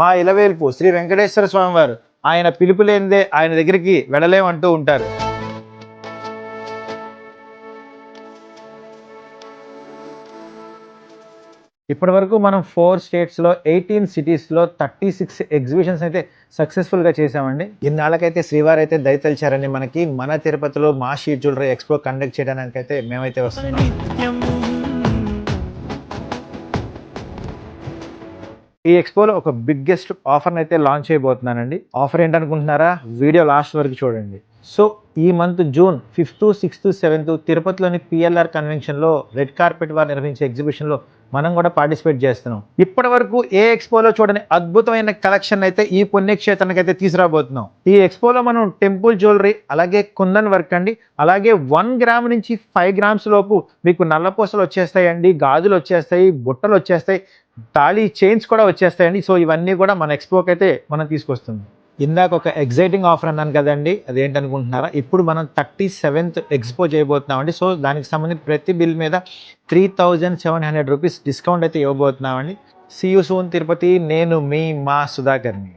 మా ఇలవేల్పు శ్రీ వెంకటేశ్వర స్వామి వారు ఆయన పిలుపు లేనిదే ఆయన దగ్గరికి వెళ్ళలేమంటూ ఉంటారు. ఇప్పటి వరకు మనం 4 స్టేట్స్లో 18 సిటీస్లో 36 ఎగ్జిబిషన్స్ అయితే సక్సెస్ఫుల్గా చేసామండి. ఇన్నాళ్ళకైతే శ్రీవారు అయితే దయతలిచారని మనకి మన తిరుపతిలో మా షీ జ్యువెలరీ ఎక్స్పో కండక్ట్ చేయడానికి అయితే మేమైతే వస్తున్నాం. ఈ ఎక్స్పోలో ఒక బిగ్గెస్ట్ ఆఫర్ని అయితే లాంచ్ చేయబోతున్నానండి. ఆఫర్ ఏంటనుకుంటున్నారా? వీడియో లాస్ట్ వరకు చూడండి. సో ఈ month June 5th, 6th, 7th తిరుపతిలోని పిఎల్ఆర్ కన్వెన్షన్లో రెడ్ కార్పెట్ వారు నిర్వహించే ఎగ్జిబిషన్లో మనం కూడా పార్టిసిపేట్ చేస్తున్నాం. ఇప్పటి వరకు ఏ ఎక్స్పోలో చూడని అద్భుతమైన కలెక్షన్ అయితే ఈ పుణ్యక్షేత్రానికి అయితే తీసుకురాబోతున్నాం. ఈ ఎక్స్పోలో మనం టెంపుల్ జ్యువెలరీ, అలాగే కుందన్ వర్క్ అండి, అలాగే 1 గ్రామ్ నుంచి 5 గ్రామ్స్ లోపు మీకు నల్లపూసలు వచ్చేస్తాయండి, గాజులు వచ్చేస్తాయి, బుట్టలు వచ్చేస్తాయి, తాళీ చైన్స్ కూడా వచ్చేస్తాయండి. సో ఇవన్నీ కూడా మన ఎక్స్పోకి అయితే మనం తీసుకొస్తుంది. ఇందాక ఒక ఎగ్జైటింగ్ ఆఫర్ అన్నాను కదండి, అదేంటనుకుంటున్నారా? ఇప్పుడు మనం 37th ఎక్స్పో చేయబోతున్నామండి. సో దానికి సంబంధించి ప్రతి బిల్ మీద 3700 రూపీస్ డిస్కౌంట్ అయితే ఇవ్వబోతున్నామండి. See you soon Tirupati. నేను మీ మా సుధాకర్ని.